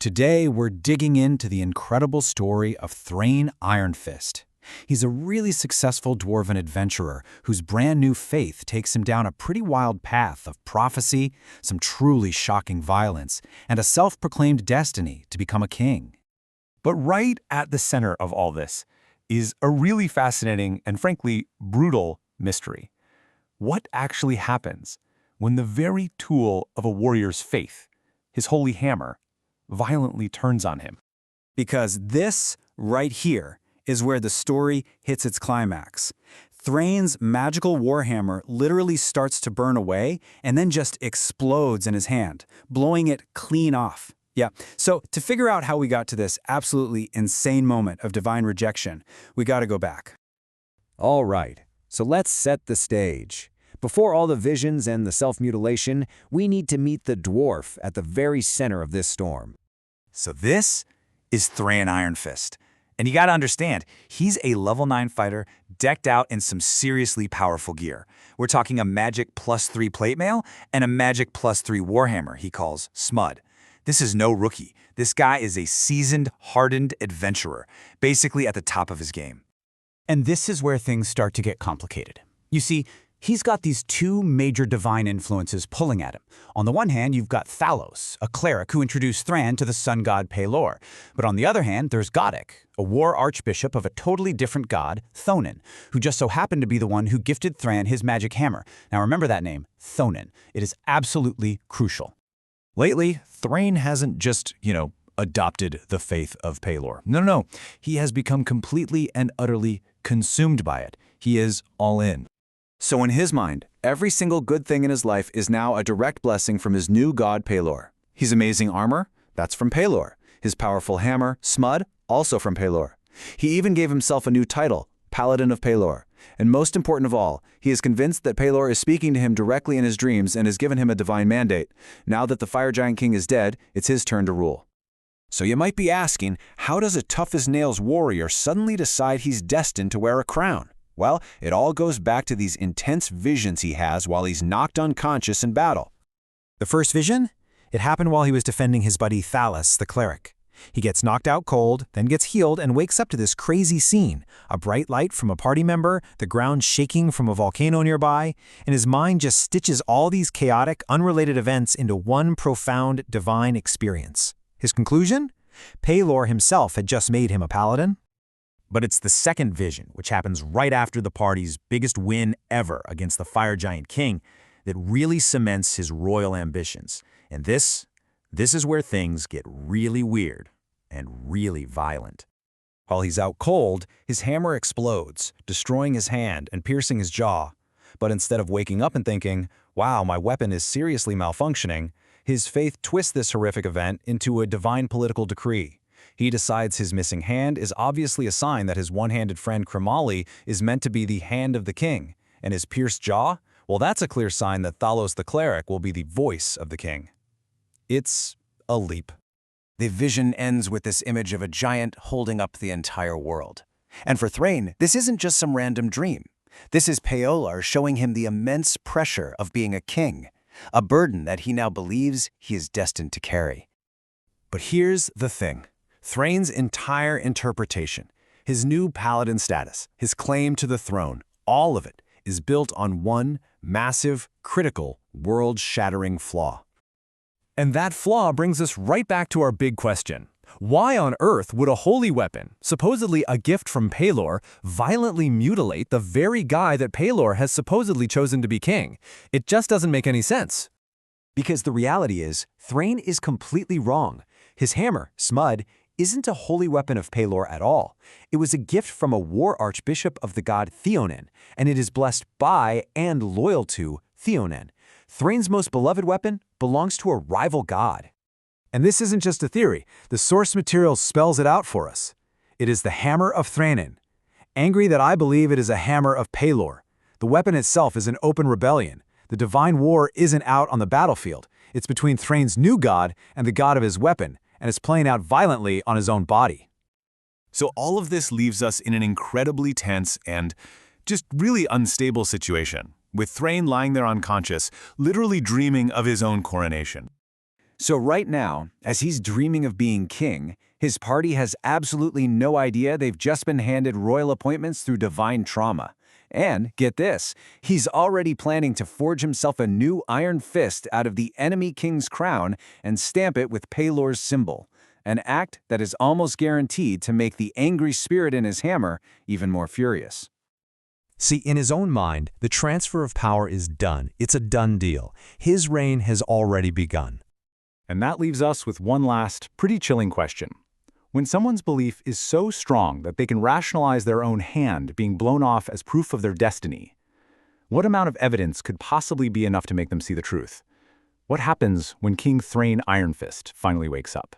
Today, we're digging into the incredible story of Thrain Ironfist. He's a really successful dwarven adventurer whose brand new faith takes him down a pretty wild path of prophecy, some truly shocking violence, and a self-proclaimed destiny to become a king. But right at the center of all this is a really fascinating and frankly brutal mystery. What actually happens when the very tool of a warrior's faith, his holy hammer, violently turns on him? Because this, right here, is where the story hits its climax. Thrain's magical warhammer literally starts to burn away and then just explodes in his hand, blowing it clean off. Yeah, so to figure out how we got to this absolutely insane moment of divine rejection, we gotta go back. All right, so let's set the stage. Before all the visions and the self-mutilation, we need to meet the dwarf at the very center of this storm. So this is Thrain Ironfist. And you gotta understand, he's a level 9 fighter decked out in some seriously powerful gear. We're talking a magic +3 plate mail and a magic +3 warhammer he calls Smud. This is no rookie. This guy is a seasoned, hardened adventurer, basically at the top of his game. And this is where things start to get complicated. You see, he's got these two major divine influences pulling at him. On the one hand, you've got Thalos, a cleric who introduced Thran to the sun god Pelor. But on the other hand, there's Goddic, a war archbishop of a totally different god, Thonin, who just so happened to be the one who gifted Thran his magic hammer. Now remember that name, Thonin. It is absolutely crucial. Lately, Thrain hasn't just, adopted the faith of Pelor. No. He has become completely and utterly consumed by it. He is all in. So in his mind, every single good thing in his life is now a direct blessing from his new god Pelor. His amazing armor, that's from Pelor. His powerful hammer, Smud, also from Pelor. He even gave himself a new title, Paladin of Pelor. And most important of all, he is convinced that Pelor is speaking to him directly in his dreams and has given him a divine mandate. Now that the Fire Giant King is dead, it's his turn to rule. So you might be asking, how does a tough-as-nails warrior suddenly decide he's destined to wear a crown? Well, it all goes back to these intense visions he has while he's knocked unconscious in battle. The first vision? It happened while he was defending his buddy Thalos, the cleric. He gets knocked out cold, then gets healed and wakes up to this crazy scene. A bright light from a party member, the ground shaking from a volcano nearby, and his mind just stitches all these chaotic, unrelated events into one profound divine experience. His conclusion? Pelor himself had just made him a paladin. But it's the second vision, which happens right after the party's biggest win ever against the Fire Giant King, that really cements his royal ambitions. And this is where things get really weird and really violent. While he's out cold, his hammer explodes, destroying his hand and piercing his jaw. But instead of waking up and thinking, wow, my weapon is seriously malfunctioning, his faith twists this horrific event into a divine political decree. He decides his missing hand is obviously a sign that his one-handed friend Krimali is meant to be the hand of the king, and his pierced jaw, well, that's a clear sign that Thalos the cleric will be the voice of the king. It's a leap. The vision ends with this image of a giant holding up the entire world. And for Thrain, this isn't just some random dream. This is Pelor showing him the immense pressure of being a king, a burden that he now believes he is destined to carry. But here's the thing. Thrain's entire interpretation, his new paladin status, his claim to the throne, all of it is built on one massive, critical, world-shattering flaw. And that flaw brings us right back to our big question. Why on earth would a holy weapon, supposedly a gift from Pelor, violently mutilate the very guy that Pelor has supposedly chosen to be king? It just doesn't make any sense. Because the reality is, Thrain is completely wrong. His hammer, Smud, isn't a holy weapon of Pelor at all. It was a gift from a war archbishop of the god Theonin, and it is blessed by and loyal to Theonin. Thrain's most beloved weapon belongs to a rival god. And this isn't just a theory. The source material spells it out for us. It is the hammer of Thrain. Angry that I believe it is a hammer of Pelor. The weapon itself is an open rebellion. The divine war isn't out on the battlefield. It's between Thrain's new god and the god of his weapon, and it's playing out violently on his own body. So all of this leaves us in an incredibly tense and just really unstable situation, with Thrain lying there unconscious, literally dreaming of his own coronation. So right now, as he's dreaming of being king, his party has absolutely no idea they've just been handed royal appointments through divine trauma. And, get this, he's already planning to forge himself a new iron fist out of the enemy king's crown and stamp it with Pelor's symbol, an act that is almost guaranteed to make the angry spirit in his hammer even more furious. See, in his own mind, the transfer of power is done. It's a done deal. His reign has already begun. And that leaves us with one last, pretty chilling question. When someone's belief is so strong that they can rationalize their own hand being blown off as proof of their destiny, what amount of evidence could possibly be enough to make them see the truth? What happens when King Thrain Ironfist finally wakes up?